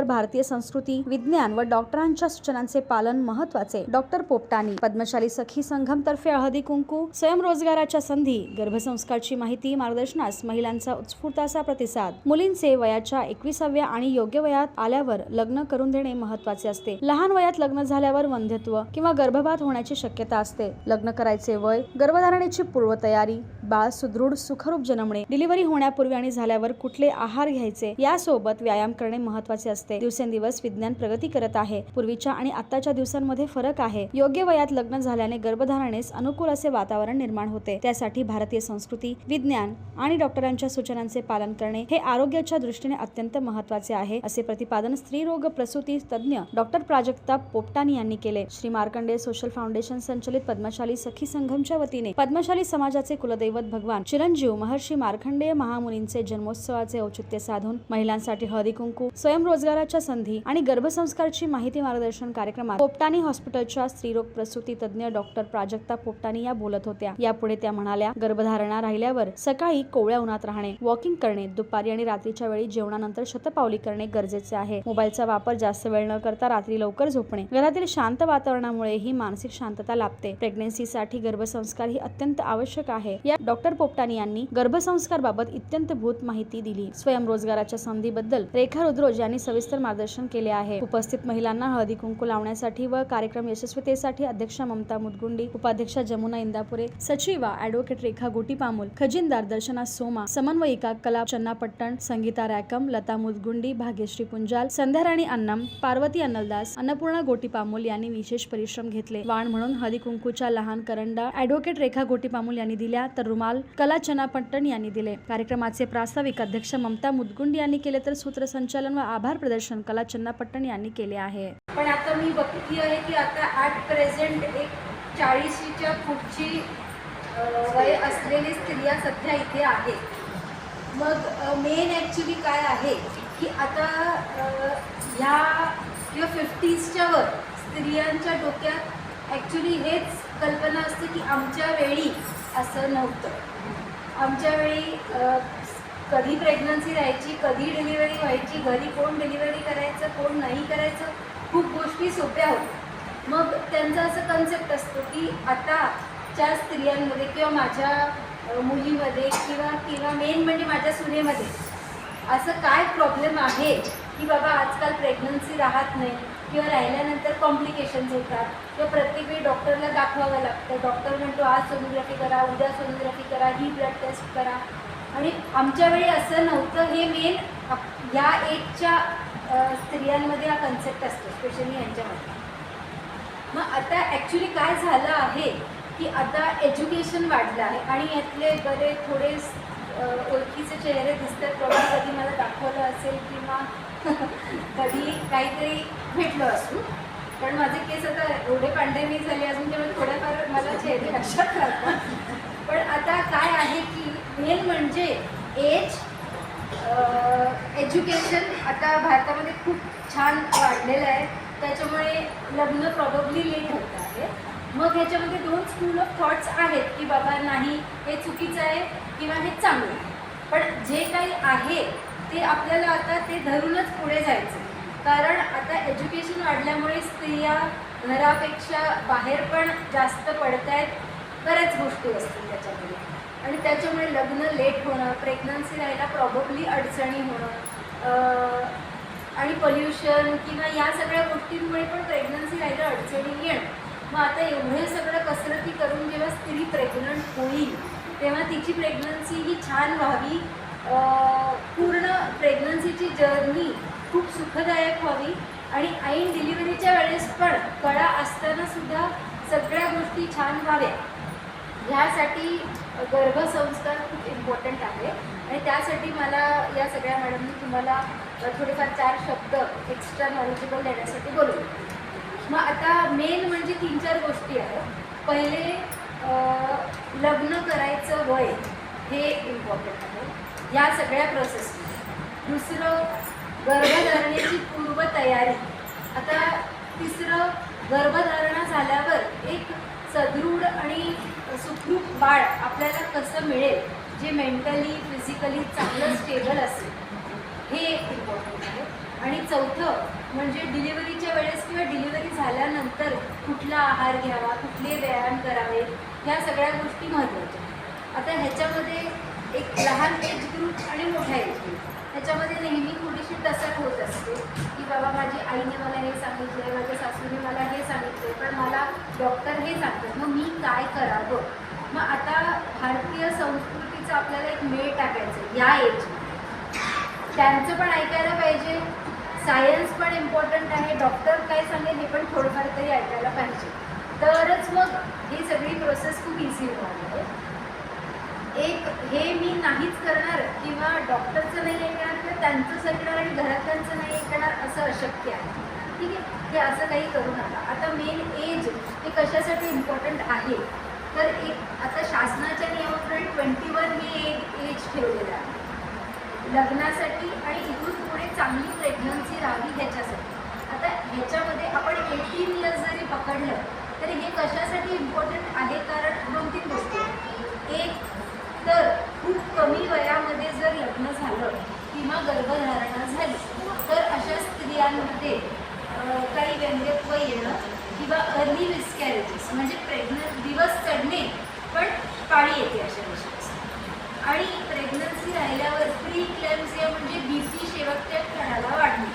भारतीय संस्कृती, विज्ञान व डॉक्टरांच्या सूचनांचे पालन महत्त्वाचे. डॉक्टर पोपटानी. पद्मशाली सखी संघम तर्फे हळदी कुंकू, स्वयंरोजगाराच्या संधी, गर्भसंस्कारची माहिती, मार्गदर्शनास महिलांचा उत्स्फूर्त असा प्रतिसाद. मुलींचे वयाच्या 21व्या आणि योग्य वयात आल्यावर लग्न करून देणे महत्त्वाचे असते. लहान वयात लग्न झाल्यावर वंध्यत्व किंवा गर्भपात होण्याची शक्यता असते. लग्न करायचे वय, गर्भधारणेची पूर्वतयारी, बाळ सुदृढ सुखरूप जन्मणे, डिलिव्हरी होण्यापूर्वी आणि झाल्यावर कुठले आहार घ्यायचे यासोबत व्यायाम करणे महत्त्वाचे असते. दिवसेंदिवस विज्ञान प्रगती करत आहे. पूर्वीच्या आणि आताच्या दिवसांमध्ये फरक आहे. योग्य वयात लग्न झाल्याने गर्भधारणेस अनुकूल असे वातावरण निर्माण होते. त्यासाठी भारतीय संस्कृती, विज्ञान आणि डॉक्टरांच्या सूचनांचे पालन करणे हे आरोग्याच्या दृष्टीने अत्यंत महत्त्वाचे आहे, असे प्रतिपादन स्त्रीरोग प्रसूती तज्ञ डॉक्टर प्राजक्ता पोपटानी यांनी केले. श्री मार्कंडेय सोशल फाउंडेशन संचलित पद्मशाली सखी संघमच्या वतीने पद्मशाली समाजाचे कुलदैवत भगवान चिरंजीव महर्षी मार्कंडेय महामुनींचे जन्मोत्सवाचे औचित्य साधून महिलांसाठी हळदी कुंकू, स्वयंरोजगाराच्या संधी आणि गर्भसंस्कारची माहिती मार्गदर्शन कार्यक्रमात पोपटानी हॉस्पिटलच्या स्त्रीरोग प्रसूती तज्ञ डॉक्टर प्राजक्ता पोपटानी या बोलत होत्या. यापुढे त्या म्हणाल्या, गर्भधारणा राहिल्यावर सकाळी कोवळ्या उन्हात राहणे, वॉकिंग करणे, दुपारी आणि रात्रीच्या वेळी जेवणानंतर शतपावली करणे गरजेचे आहे. मोबाईलचा वापर जास्त वेळ न करता रात्री लवकर झोपणे, घरातील शांत वातावरणामुळे ही मानसिक शांतता लाभते. प्रेग्नन्सीसाठी गर्भसंस्कार ही अत्यंत आवश्यक आहे. या डॉक्टर पोपटानी यांनी गर्भसंस्कार बाबत इत्यंतभूत माहिती दिली. स्वयंरोजगाराच्या संधीबद्दल रेखा रुद्रोज यांनी सविस्तर मार्गदर्शन केले आहे. उपस्थित महिलांना हळदी कुंकू लावण्यासाठी व कार्यक्रम यशस्वीतेसाठी अध्यक्ष ममता मुदगुंडी, उपाध्यक्षा जमुना इंदापुरे, सचिवा ॲडव्होकेट रेखा गोटीपामुल, खजिनदार दर्शना सोमा, समन्वयिका कला चन्नापट्टण, संगीता रॅकम, लता मुदगुंडी, भाग्यश्री पुंजाल, संध्याराणी अन्नम, पार्वती अन्नलदास, अन्नपूर्णा गोटीपामुल यांनी विशेष परिश्रम घेतले. वाण म्हणून हळदी कुंकूच्या लहान करंडा ॲडव्होकेट रेखा गोटीपामुल यांनी दिल्या, तर रुमाल कला चन्नापट्टण यांनी दिले. कार्यक्रमाचे प्रास्ताविक अध्यक्ष ममता मुदगुंडी यांनी केले, तर सूत्रसंचालन व आभार प्रदर्शन कला चन्नापट्टण यांनी केले आहे. पण आता मी बघती आहे की आता ॲट प्रेझेंट एक 40च्या पुढची वय असलेली स्त्रिया सध्या इथे आहेत. मग मेन ॲक्च्युली काय आहे की आता ह्या किंवा 50sच्या वर स्त्रियांच्या डोक्यात ॲक्च्युली हेच कल्पना असते की आमच्या वेळी असं नव्हतं. आमच्या वेळी कधी प्रेग्नन्सी राहायची, कधी डिलिव्हरी व्हायची, घरी कोण डिलिव्हरी करायचं, कोण नाही करायचं, खूप गोष्टी सोप्या होत्या. मग त्यांचा असं कन्सेप्ट असतो की आताच्या स्त्रियांमध्ये किंवा माझ्या मुलीमध्ये किंवा मेन म्हणजे माझ्या सुनेमध्ये असं काय प्रॉब्लेम आहे की बाबा आजकाल प्रेग्नन्सी राहत नाही किंवा राहिल्यानंतर कॉम्प्लिकेशन्स होतात किंवा प्रत्येक वेळी डॉक्टरला दाखवावं लागतं. डॉक्टर म्हणतो आज सोनोग्राफी करा, उद्या सोनोग्राफी करा, ही ब्लड टेस्ट करा. आणि आमच्या वेळी असं नव्हतं. हे मेन या एजच्या स्त्रियांमध्ये हा कन्सेप्ट असतो, स्पेशली यांच्यामध्ये. मग आता ॲक्च्युली काय झालं आहे की आता एज्युकेशन वाढलं आहे आणि यातले बरे थोडे ओळखीचे चेहरे दिसतात. कधी मला दाखवलं असेल किंवा कधी काहीतरी भेटलं असू. पण माझे केस आता एवढे पांढरे झाले अजून त्यामुळे थोड्याफार मला चेहरे लक्षात राहतात. पण आता काय आहे की मेन म्हणजे एज्युकेशन आता भारतामध्ये खूप छान वाढलेलं आहे. त्याच्यामुळे लग्न प्रॉबब्ली लेट होत आहे. मग ह्याच्यामध्ये 2 स्कूल ऑफ थॉट्स आहेत की बाबा नाही हे चुकीचं आहे किंवा हे चांगलं आहे. पण जे काही आहे ते आपल्याला आता ते धरूनच पुढे जायचं. कारण आता एज्युकेशन वाढल्यामुळे स्त्रिया घरापेक्षा बाहेर पण जास्त पडत आहेत. बऱ्याच गोष्टी असतील त्याच्यामध्ये आणि त्याच्यामुळे लग्न लेट होणं, प्रेग्नन्सी राहायला प्रॉबब्ली अडचणी होणं आणि पोल्युशन किंवा या सगळ्या गोष्टींमुळे पण प्रेग्नन्सी राहायला अडचणी येणं. मग आता एवढे सगळं कसरती करून जेव्हा स्त्री प्रेग्नंट होईल तेव्हा तिची प्रेग्नन्सी ही छान व्हावी, पूर्ण प्रेग्नन्सीची जर्नी खूप सुखदायक व्हावी आणि ऐन डिलिव्हरीच्या वेळेस पण कळा असताना सुद्धा सगळ्या गोष्टी छान व्हाव्या. ह्यासाठी गर्भसंस्कार खूप इम्पॉर्टंट आहे आणि त्यासाठी मला या सगळ्या मॅडमनी तुम्हाला थोडेफार 4 शब्द एक्स्ट्रा नॉलेजेबल देण्यासाठी बोलवलं. मग आता मेन म्हणजे 3-4 गोष्टी आहेत. पहिले लग्न करायचं वय हे इम्पॉर्टंट आहे या सगळ्या प्रोसेसमध्ये. दुसरं गर्भधारणेची पूर्वतयारी. आता तिसरं गर्भधारणा झाल्यावर एक सदृढ आणि सुखरूप बाळ आपल्याला कसं मिळेल जे मेंटली फिजिकली चांगलं स्टेबल असेल हे इम्पॉर्टंट आहे. आणि चौथं म्हणजे डिलिव्हरीच्या वेळेस किंवा डिलिव्हरी झाल्यानंतर कुठला आहार घ्यावा, कुठले व्यायाम करावे, ह्या सगळ्या गोष्टी महत्त्वाच्या. आता ह्याच्यामध्ये एक लहान एज ग्रुप आणि मोठा एज ग्रुप, ह्याच्यामध्ये नेहमी थोडीशी टसर होत असते की बाबा माझी आईने मला हे सांगितलं आहे, माझ्या सासूने मला हे सांगितलं आहे, पण मला डॉक्टर हे सांगतात, मग मी काय करावं. मग आता भारतीय संस्कृतीचं आपल्याला एक मेळ टाकायचं या एज, त्यांचं पण ऐकायला पाहिजे, सायन्स पण इम्पॉर्टंट आहे, डॉक्टर काय सांगेल हे पण थोडंफार तरी ऐकायला पाहिजे, तरच मग ही सगळी प्रोसेस खूप इझी होणार आहे. एक हे मी नाहीच करणार किंवा डॉक्टरचं नाही ऐकणार किंवा त्यांचंच ऐकणार आणि घरातल्यांचं नाही ऐकणार असं अशक्य आहे. ठीक आहे, हे असं काही करू नका. आता मेन एज हे कशासाठी इम्पॉर्टंट आहे, तर एक आता शासनाच्या नियमाप्रमाणे 21 हे एज ठेवलेलं आहे लग्नासाठी आणि इथून पुढे चांगली प्रेग्नन्सी राहावी ह्याच्यासाठी. आता ह्याच्यामध्ये आपण 18 इयर्स जरी पकडलं तरी हे कशासाठी इम्पॉर्टंट आहे, कारण 2-3 गोष्टी. एक तर खूप कमी वयामध्ये जर लग्न झालं किंवा गर्भधारणा झाली तर अशा स्त्रियांमध्ये काही व्यंग्यत्व येणं किंवा अर्ली मिसकॅरेजेस म्हणजे दिवस चढणे पण पाळी येते अशा विषयास. आणि प्रेग्नन्सी राहिल्यावर प्री क्लॅम्सिया म्हणजे BP शेवटच्या क्षणाला वाढणे.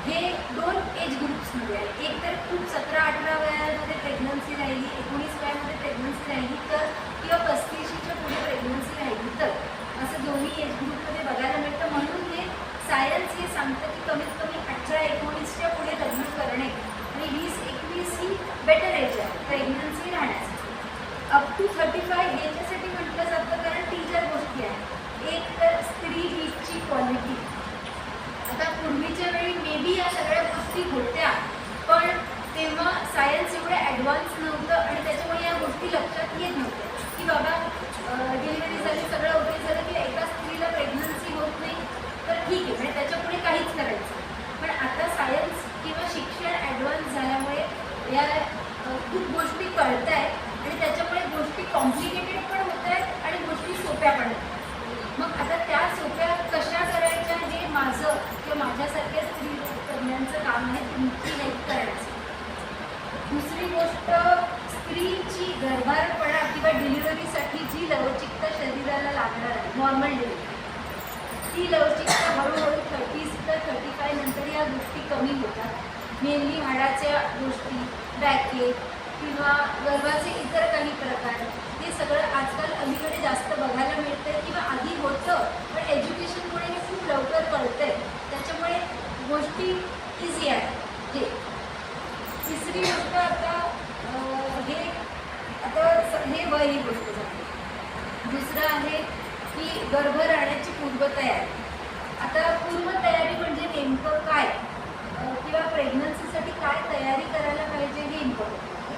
हे 2 एज ग्रुप्समध्ये आहे. एक तर खूप 17-18 वयामध्ये प्रेग्नन्सी राहिली, 19 वयामध्ये प्रेग्नन्सी राहिली तर किंवा 35च्या पुढे प्रेग्नन्सी राहिली तर असं दोन्ही एज ग्रुपमध्ये बघायला मिळतं. म्हणून हे सायन्स हे सांगतं की कमीत कमी 18-19च्या पुढे लग्न करणे आणि 20-21 ही बेटर एज आहे प्रेग्नन्सी राहण्यासाठी. अप टू 35 याच्यासाठी म्हटलं जातं कारण 3-4 गोष्टी आहेत. एक तर स्त्री हीची क्वालिटी. आता पूर्वीच्या वेळी मे बी या सगळ्या गोष्टी होत्या पण तेव्हा सायन्स एवढं ॲडव्हान्स नव्हतं आणि त्याच्यामुळे या गोष्टी लक्षात येत नव्हत्या की बाबा डिलिव्हरी झाली, सगळं ओके झालं की एका स्त्रीला प्रेग्नन्सी होत नाही तर ठीक आहे, म्हणजे त्याच्यापुढे काहीच करायचं. पण आता सायन्स किंवा शिक्षण ॲडव्हान्स झाल्यामुळे या खूप गोष्टी कळत आहेत आणि त्याच्यामुळे गोष्टी कॉम्प्लिकेटेड पण होत आहेत आणि गोष्टी सोप्या पण होत आहेत. मग आता त्या सोप्या कशा करायच्या हे माझं किंवा माझ्यासारख्या स्त्री तज्ञांचं काम आहे तुमची हेल्प करायचं. दुसरी गोष्ट, स्त्रीची गर्भारपणा किंवा डिलिव्हरीसाठी जी लवचिकता शरीराला लागणार आहे नॉर्मल डिलिव्हरी, ती लवचिकता हळूहळू 30 ते 35 नंतर या गोष्टी कमी होतात. मेनली हाडाच्या गोष्टी, बॅकेक किंवा गर्भाचे इतर काही प्रकार, हे सगळं आजकाल अलीकडे जास्त बघायला मिळतं किंवा आधी होतं पण एज्युकेशनमुळे हे खूप लवकर कळतं आहे, त्याच्यामुळे गोष्टी इझी आहेत. हे तिसरी गोष्ट हे वय ही गोष्ट झाली. दुसरं आहे की गर्भ राहण्याची पूर्वतयारी. आता पूर्वतयारी म्हणजे नेमकं काय किंवा प्रेग्नन्सीसाठी काय तयारी करायला पाहिजे हे इम्पॉर्टंट आहे.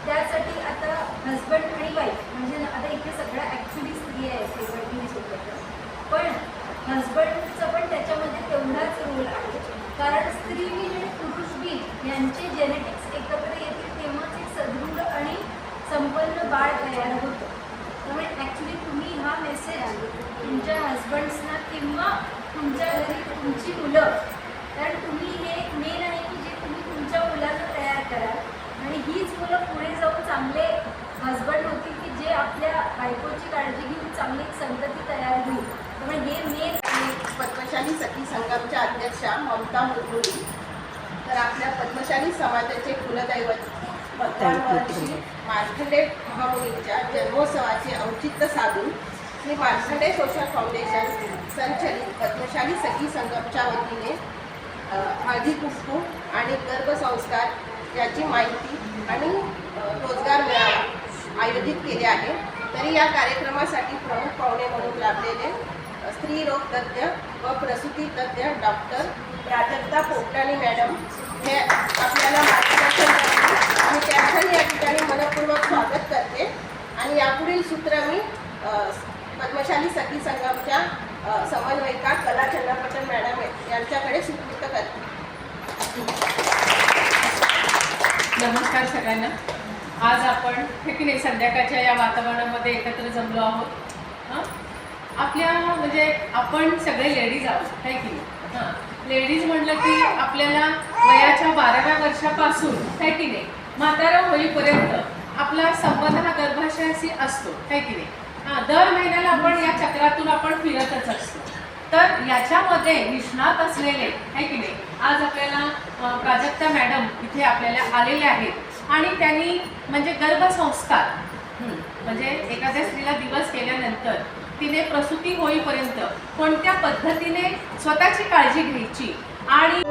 त्यासाठी आता हजबंड आणि वाईफ म्हणजे आता इथे सगळ्या ॲक्च्युली स्त्री आहेत हे वडील सोबत, पण हजबंडचं पण त्याच्यामध्ये तेवढाच रोल आहे कारण स्त्री बीज आणि पुरुष बीज यांचे जेनेटिक्स एकत्र येतील तेव्हाच एक सदृढ आणि संपन्न बाळ तयार होतं. त्यामुळे ॲक्च्युली तुम्ही हा मेसेज तुमच्या हजबंड्सना किंवा तुमच्या घरी तुमची मुलं, कारण तुम्ही हे मेन आहे की जे तुम्ही तुमच्या मुलांना तयार कराल आणि हीच मुलं पुढे जाऊन चांगले हजबंड होतील की जे आपल्या बायकोची काळजी घेऊन चांगली एक संतती तयार होईल. त्यामुळे हे मेन. पद्मशाली सखी संगमच्या अध्यक्षा ममता मुरगुडी. तर आपल्या पद्मशाली समाजाचे कुलदैवत 15 वर्षी मार्कंडे महामुनींच्या जन्मोत्सवाचे औचित्य साधून श्री मार्कंडे सोशल फाउंडेशन संचलित पद्मशाली सखी संगमच्या वतीने हळदी कुंकू आणि गर्भसंस्कार याची माहिती आणि रोजगार मेळावा आयोजित केले आहे. तरी या कार्यक्रमासाठी प्रमुख पाहुणे म्हणून लाभलेले स्त्रीरोग तज्ज्ञ व प्रसूती तज्ज्ञ डॉक्टर प्राजक्ता पोपटाणी मॅडम हे आपल्याला मार्गदर्शन करतील आणि त्यांचं या ठिकाणी मनपूर्वक स्वागत करते. आणि यापुढील सूत्र मी पद्मशाली सखी संगमच्या समन्वयिका कला चंद्रपटन मॅडम यांच्याकडे सुपूर्द करते. नमस्कार सगळ्यांना. आज आपण हे की नाही संध्याकाळच्या या वातावरणामध्ये एकत्र जमलो आहोत. आपल्या म्हणजे आपण सगळे लेडीज आहोत, आहे की नाही. लेडीज म्हणलं की आपल्याला वयाच्या 12व्या वर्षापासून है की नाही म्हातारा होईपर्यंत आपला संबंध हा गर्भाशयाशी असतो है की नाही. दर महिन्याला आपण या चक्रातून आपण फिरतच असतो. तर याच्यामध्ये निष्णात असलेले है की नाही आज आपल्याला प्राजक्ता मॅडम इथे आपल्याला आलेले आहेत आणि त्यांनी म्हणजे गर्भसंस्कार म्हणजे एखाद्या स्त्रीला दिवस केल्यानंतर तिने प्रसूती होईपर्यंत कोणत्या पद्धतीने स्वतःची काळजी घ्यायची आणि